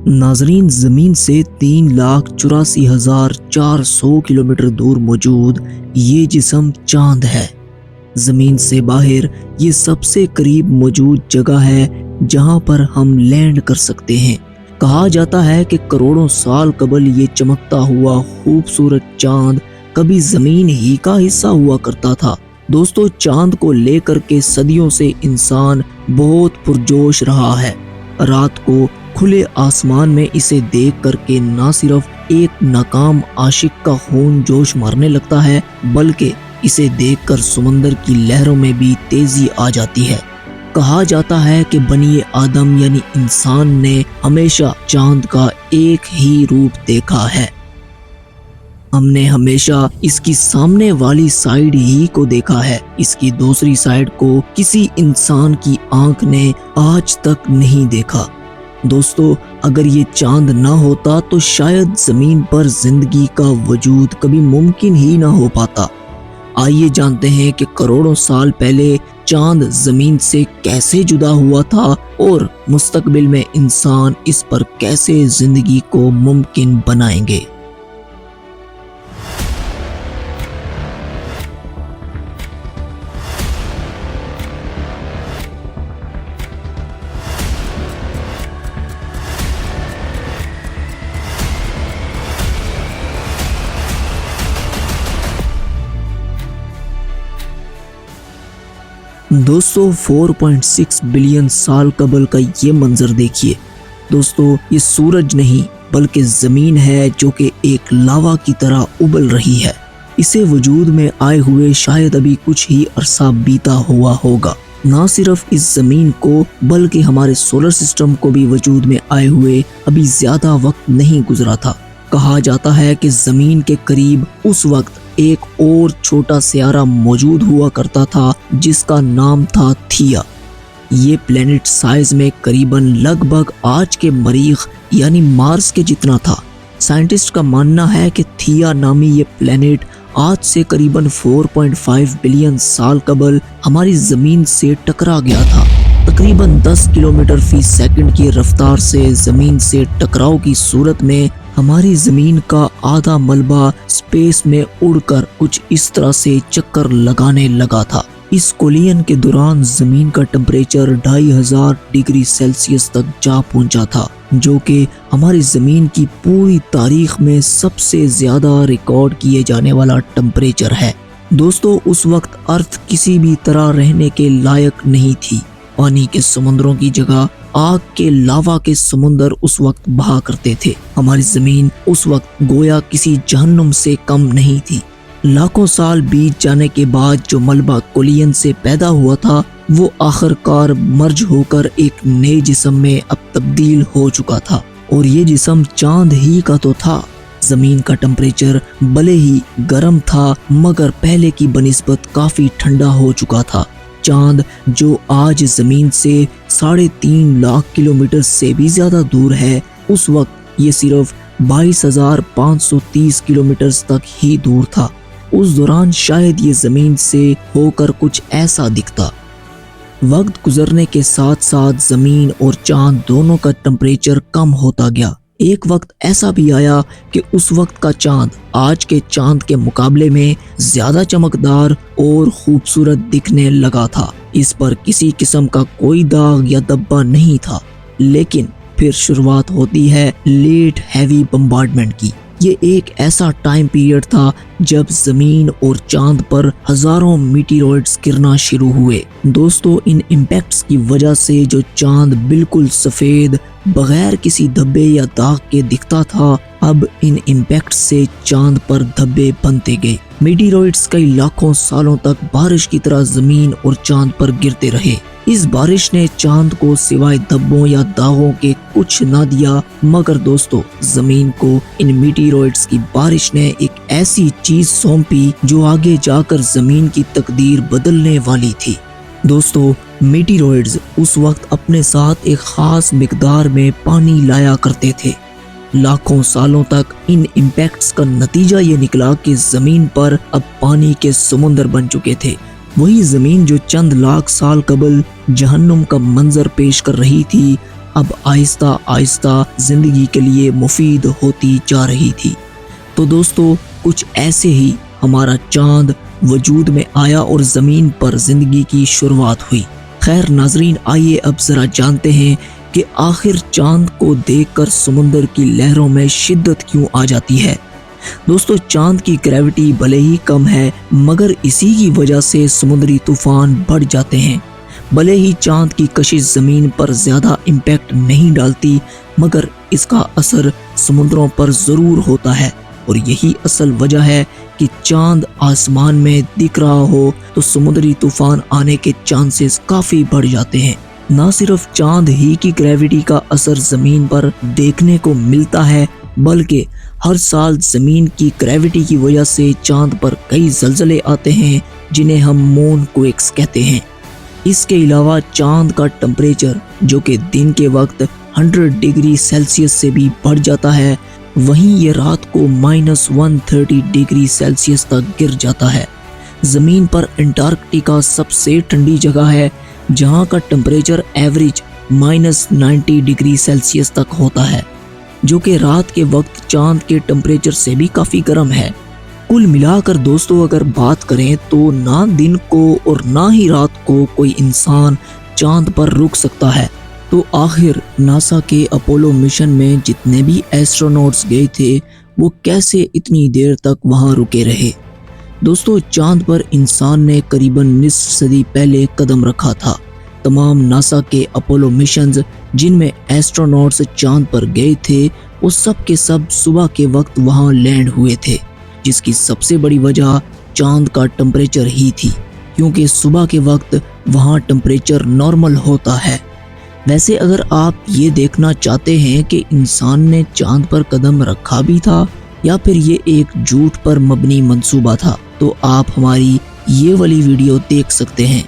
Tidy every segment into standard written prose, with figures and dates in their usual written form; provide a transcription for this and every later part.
ناظرین، زمین سے 3,84,400 کلومیٹر دور موجود یہ جسم چاند ہے۔ زمین سے باہر یہ سب سے قریب موجود جگہ ہے جہاں پر ہم لینڈ کر سکتے ہیں۔ کہا جاتا ہے کہ کروڑوں سال قبل یہ چمکتا ہوا خوبصورت چاند کبھی زمین ہی کا حصہ ہوا کرتا تھا۔ دوستو، چاند کو لے کر کے صدیوں سے انسان بہت پرجوش رہا ہے۔ رات کو کھلے آسمان میں اسے دیکھ کر کے نہ صرف ایک ناکام عاشق کا خون جوش مارنے لگتا ہے، بلکہ اسے دیکھ کر سمندر کی لہروں میں بھی تیزی آ جاتی ہے۔ کہا جاتا ہے کہ بنی آدم یعنی انسان نے ہمیشہ چاند کا ایک ہی روپ دیکھا ہے۔ ہم نے ہمیشہ اس کی سامنے والی سائیڈ ہی کو دیکھا ہے، اس کی دوسری سائیڈ کو کسی انسان کی آنکھ نے آج تک نہیں دیکھا۔ دوستو، اگر یہ چاند نہ ہوتا تو شاید زمین پر زندگی کا وجود کبھی ممکن ہی نہ ہو پاتا۔ آئیے جانتے ہیں کہ کروڑوں سال پہلے چاند زمین سے کیسے جدا ہوا تھا اور مستقبل میں انسان اس پر کیسے زندگی کو ممکن بنائیں گے۔ دوستو، 4.6 بلین سال قبل کا یہ منظر دیکھیے۔ دوستو، یہ سورج نہیں بلکہ زمین ہے جو کہ ایک لاوا کی طرح ابل رہی ہے۔ اسے وجود میں آئے ہوئے شاید ابھی کچھ ہی عرصہ بیتا ہوا ہوگا۔ نہ صرف اس زمین کو بلکہ ہمارے سولر سسٹم کو بھی وجود میں آئے ہوئے ابھی زیادہ وقت نہیں گزرا تھا۔ کہا جاتا ہے کہ زمین کے قریب اس وقت ایک اور چھوٹا سیارہ موجود ہوا کرتا تھا جس کا نام تھا تھیا۔ یہ پلینٹ سائز میں قریباً لگ بھگ آج کے مریخ یعنی مارس کے جتنا تھا۔ سائنٹسٹ کا ماننا ہے کہ تھیا نامی یہ پلینٹ آج سے قریباً 4.5 بلین سال قبل ہماری زمین سے ٹکرا گیا تھا۔ تقریباً 10 کلومیٹر فی سیکنڈ کی رفتار سے زمین سے ٹکراؤ کی صورت میں ہماری زمین کا آدھا ملبہ سپیس میں اڑ کر کچھ اس طرح سے چکر لگانے لگا تھا۔ اس کولین کے دوران زمین کا ٹمپریچر 2500 ڈگری سیلسیس تک جا پہنچا تھا، جو کہ ہماری زمین کی پوری تاریخ میں سب سے زیادہ ریکارڈ کیے جانے والا ٹمپریچر ہے۔ دوستو، اس وقت ارتھ کسی بھی طرح رہنے کے لائق نہیں تھی۔ پانی کے سمندروں کی جگہ آگ کے لاوا کے سمندر اس وقت بہا کرتے تھے۔ ہماری زمین اس وقت گویا کسی جہنم سے کم نہیں تھی۔ لاکھوں سال بیت جانے کے بعد جو ملبہ کولین سے پیدا ہوا تھا وہ آخر کار مرج ہو کر ایک نئے جسم میں اب تبدیل ہو چکا تھا، اور یہ جسم چاند ہی کا تو تھا۔ زمین کا ٹمپریچر بھلے ہی گرم تھا مگر پہلے کی بنسبت کافی ٹھنڈا ہو چکا تھا۔ چاند جو آج زمین سے 3.5 لاکھ کلومیٹر سے بھی زیادہ دور ہے، اس وقت یہ صرف 22,530 کلومیٹر تک ہی دور تھا۔ اس دوران شاید یہ زمین سے ہو کر کچھ ایسا دکھتا۔ وقت گزرنے کے ساتھ ساتھ زمین اور چاند دونوں کا ٹمپریچر کم ہوتا گیا۔ ایک وقت ایسا بھی آیا کہ اس وقت کا چاند آج کے چاند کے مقابلے میں زیادہ چمکدار اور خوبصورت دکھنے لگا تھا۔ اس پر کسی قسم کا کوئی داغ یا دبا نہیں تھا۔ لیکن پھر شروعات ہوتی ہے لیٹ ہیوی بمبارڈمنٹ کی۔ یہ ایک ایسا ٹائم پیریڈ تھا جب زمین اور چاند پر ہزاروں میٹیروئڈز گرنا شروع ہوئے۔ دوستو، ان امپیکٹس کی وجہ سے جو چاند بالکل سفید بغیر کسی دھبے یا داغ کے دکھتا تھا، اب ان امپیکٹ سے چاند پر دھبے بنتے گئے۔ میٹیروئڈز کئی لاکھوں سالوں تک بارش کی طرح زمین اور چاند پر گرتے رہے۔ اس بارش نے چاند کو سوائے دھبوں یا داغوں کے کچھ نہ دیا، مگر دوستو، زمین کو ان میٹیروئڈز کی بارش نے ایک ایسی چیز سونپی جو آگے جا کر زمین کی تقدیر بدلنے والی تھی۔ دوستو، میٹیروئڈز اس وقت اپنے ساتھ ایک خاص مقدار میں پانی لایا کرتے تھے۔ لاکھوں سالوں تک ان امپیکٹس کا نتیجہ یہ نکلا کہ زمین پر اب پانی کے سمندر بن چکے تھے۔ وہی زمین جو چند لاکھ سال قبل جہنم کا منظر پیش کر رہی تھی، अब आहिस्ता आहिस्ता जिंदगी के लिए मुफीद होती जा रही थी। तो दोस्तों, कुछ ऐसे ही हमारा चांद वजूद में आया और ज़मीन पर ज़िंदगी की शुरुआत हुई। खैर नाजरीन, आइए अब ज़रा जानते हैं कि आखिर चांद को देखकर समुंदर की लहरों में शिद्दत क्यों आ जाती है। दोस्तों, चांद की ग्रेविटी भले ही कम है, मगर इसी की वजह से समुद्री तूफान बढ़ जाते हैं। भले ही चांद की कशिश ज़मीन पर ज़्यादा इम्पैक्ट नहीं डालती, मगर इसका असर समुद्रों पर ज़रूर होता है। और यही असल वजह है कि चांद आसमान में दिख रहा हो तो समुद्री तूफान आने के चांसेस काफ़ी बढ़ जाते हैं। ना सिर्फ चांद ही की ग्रेविटी का असर ज़मीन पर देखने को मिलता है, बल्कि हर साल ज़मीन की ग्रेविटी की वजह से चांद पर कई ज़लज़ले आते हैं जिन्हें हम मून क्वेक्स कहते हैं। इसके अलावा चांद का टेम्परेचर, जो कि दिन के वक्त 100 डिग्री सेल्सियस से भी बढ़ जाता है, वहीं ये रात को -130 डिग्री सेल्सियस तक गिर जाता है। ज़मीन पर अंटार्कटिका सबसे ठंडी जगह है, जहां का टेम्परेचर एवरेज -90 डिग्री सेल्सियस तक होता है, जो कि रात के वक्त चांद के टेम्परेचर से भी काफ़ी गर्म है। कुल मिलाकर दोस्तों, अगर बात करें तो ना दिन को और ना ही रात को कोई इंसान चांद पर रुक सकता है। तो आखिर नासा के अपोलो मिशन में जितने भी एस्ट्रोनॉट्स गए थे, वो कैसे इतनी देर तक वहां रुके रहे। दोस्तों, चांद पर इंसान ने करीबन निस्फ सदी पहले कदम रखा था। तमाम नासा के अपोलो मिशंस जिनमें एस्ट्रोनॉट्स चांद पर गए थे, वो सब के सब सुबह के वक्त वहां लैंड हुए थे, जिसकी सबसे बड़ी वजह चांद का टेम्परेचर ही थी, क्योंकि सुबह के वक्त वहां टेम्परेचर नॉर्मल होता है। वैसे अगर आप ये देखना चाहते हैं कि इंसान ने चांद पर कदम रखा भी था या फिर ये एक झूठ पर मबनी मंसूबा था, तो आप हमारी ये वाली वीडियो देख सकते हैं।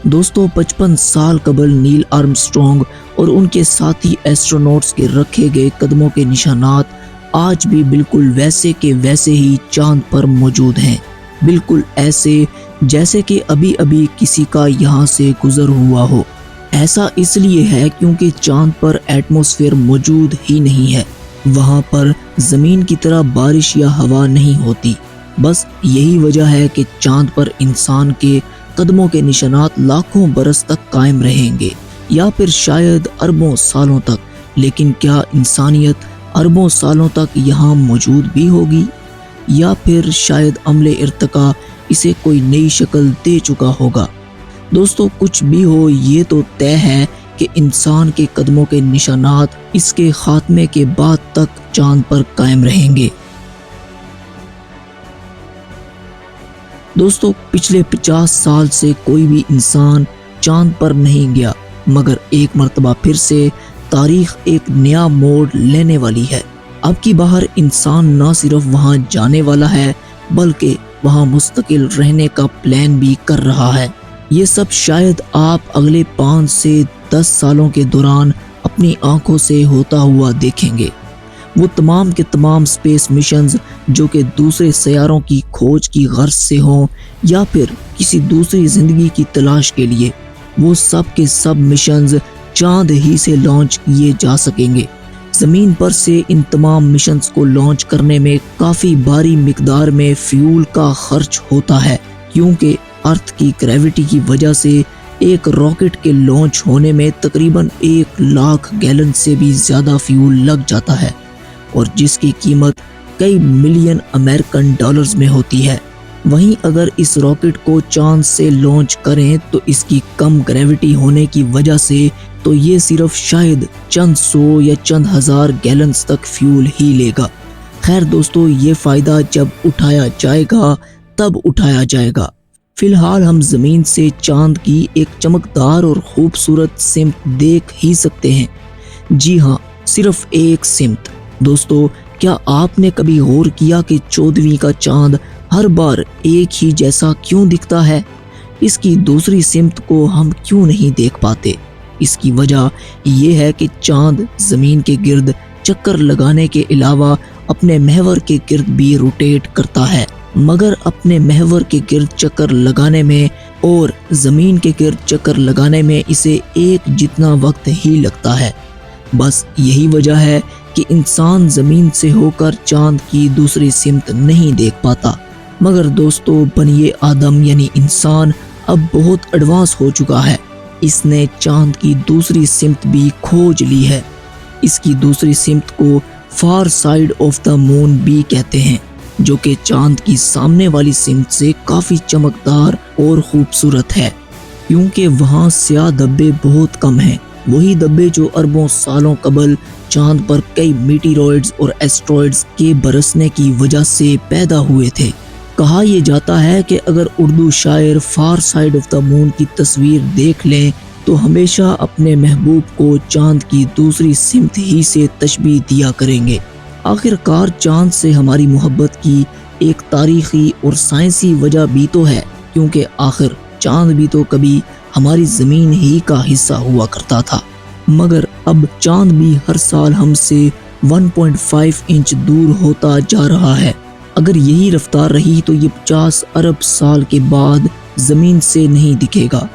दोस्तों, 55 साल कबल नील आर्मस्ट्रॉन्ग और उनके साथी एस्ट्रोनॉट्स के रखे गए कदमों के निशानात आज भी बिल्कुल वैसे के वैसे ही चांद पर मौजूद हैं, बिल्कुल ऐसे जैसे कि अभी अभी किसी का यहाँ से गुजर हुआ हो। ऐसा इसलिए है क्योंकि चांद पर एटमॉस्फेयर मौजूद ही नहीं है, वहाँ पर ज़मीन की तरह बारिश या हवा नहीं होती। बस यही वजह है कि चांद पर इंसान के कदमों के निशानात लाखों बरस तक कायम रहेंगे, या फिर शायद अरबों सालों तक। लेकिन क्या इंसानियत अरबों सालों तक यहाँ मौजूद भी होगी, या फिर शायद अमले इर्तिका इसे कोई नई शक्ल दे चुका होगा। दोस्तों, कुछ भी हो, ये तो तय है कि इंसान के कदमों के निशानात इसके खात्मे के बाद तक चांद पर कायम रहेंगे। दोस्तों, पिछले 50 साल से कोई भी इंसान चांद पर नहीं गया, मगर एक मर्तबा फिर से तारीख एक नया मोड़ लेने वाली है। अब की बार इंसान न सिर्फ वहां जाने वाला है, बल्कि वहां मुस्तकिल रहने का प्लान भी कर रहा है। ये सब शायद आप अगले 5 से 10 सालों के दौरान अपनी आंखों से होता हुआ देखेंगे। वो तमाम के तमाम स्पेस मिशंस जो कि दूसरे सैयारों की खोज की गर्ज से हों या फिर किसी दूसरी जिंदगी की तलाश के लिए, वो सब के सब मिशंस चांद ही से लॉन्च किए जा सकेंगे। ज़मीन पर से इन तमाम मिशंस को लॉन्च करने में काफ़ी भारी मिकदार में फ्यूल का खर्च होता है, क्योंकि अर्थ की ग्रेविटी की वजह से एक रॉकेट के लॉन्च होने में तकरीबन 1 लाख गैलन से भी ज़्यादा फ्यूल लग जाता है, और जिसकी कीमत कई मिलियन अमेरिकन डॉलर्स में होती है। वहीं अगर इस रॉकेट को चांद से लॉन्च करें तो इसकी कम ग्रेविटी होने की वजह से तो ये सिर्फ शायद चंद 100 या चंद हज़ार गैलन्स तक फ्यूल ही लेगा। खैर दोस्तों, ये फ़ायदा जब उठाया जाएगा तब उठाया जाएगा। फिलहाल हम ज़मीन से चांद की एक चमकदार और खूबसूरत सिमत देख ही सकते हैं। जी हाँ, सिर्फ एक सिमत। दोस्तों, क्या आपने कभी गौर किया कि 14वीं का चांद हर बार एक ही जैसा क्यों दिखता है? इसकी दूसरी सिमत को हम क्यों नहीं देख पाते? इसकी वजह यह है कि चांद ज़मीन के गिर्द चक्कर लगाने के अलावा अपने महवर के गिर्द भी रोटेट करता है, मगर अपने महवर के गिर्द चक्कर लगाने में और ज़मीन के गिर्द चक्कर लगाने में इसे एक जितना वक्त ही लगता है। बस यही वजह है कि इंसान ज़मीन से होकर चांद की दूसरी सिमत नहीं देख पाता। मगर दोस्तों, बनिए आदम यानी इंसान अब बहुत एडवांस हो चुका है। इसने चांद की दूसरी सिमत भी खोज ली है। इसकी दूसरी सिमत को फार साइड ऑफ द मून भी कहते हैं, जो कि चांद की सामने वाली सिमत से काफ़ी चमकदार और खूबसूरत है, क्योंकि वहाँ स्याह धब्बे बहुत कम हैं। वही धब्बे जो अरबों सालों कबल चांद पर कई मीटीरॉइड्स और एस्ट्रॉइड्स के बरसने की वजह से पैदा हुए थे। कहा यह जाता है कि अगर उर्दू शायर फार साइड ऑफ द मून की तस्वीर देख लें तो हमेशा अपने महबूब को चांद की दूसरी सिमत ही से तशबीह दिया करेंगे। आखिरकार चांद से हमारी मोहब्बत की एक तारीखी और साइंसी वजह भी तो है, क्योंकि आखिर चांद भी तो कभी हमारी ज़मीन ही का हिस्सा हुआ करता था। मगर अब चांद भी हर साल हमसे 1.5 इंच दूर होता जा रहा है। अगर यही रफ्तार रही तो ये 50 अरब साल के बाद ज़मीन से नहीं दिखेगा।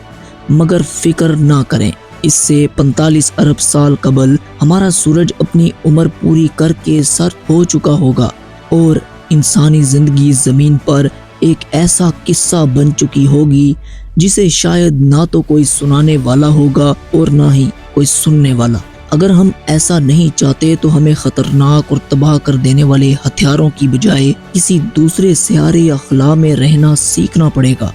मगर फिक्र ना करें, इससे 45 अरब साल कबल हमारा सूरज अपनी उम्र पूरी करके सर हो चुका होगा और इंसानी ज़िंदगी ज़मीन पर एक ऐसा किस्सा बन चुकी होगी जिसे शायद ना तो कोई सुनाने वाला होगा और ना ही कोई सुनने वाला। अगर हम ऐसा नहीं चाहते तो हमें खतरनाक और तबाह कर देने वाले हथियारों की बजाय किसी दूसरे सियारे या खला में रहना सीखना पड़ेगा,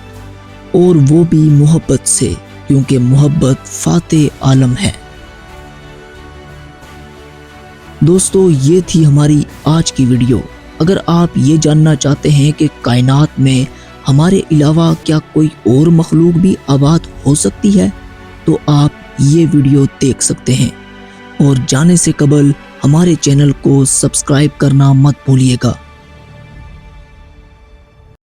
और वो भी मोहब्बत से, क्योंकि मोहब्बत फातेह आलम है। दोस्तों, ये थी हमारी आज की वीडियो। अगर आप ये जानना चाहते हैं कि कायनात में हमारे अलावा क्या कोई और मखलूक भी आबाद हो सकती है, तो आप ये वीडियो देख सकते हैं। और जाने से कबल हमारे चैनल को सब्सक्राइब करना मत भूलिएगा।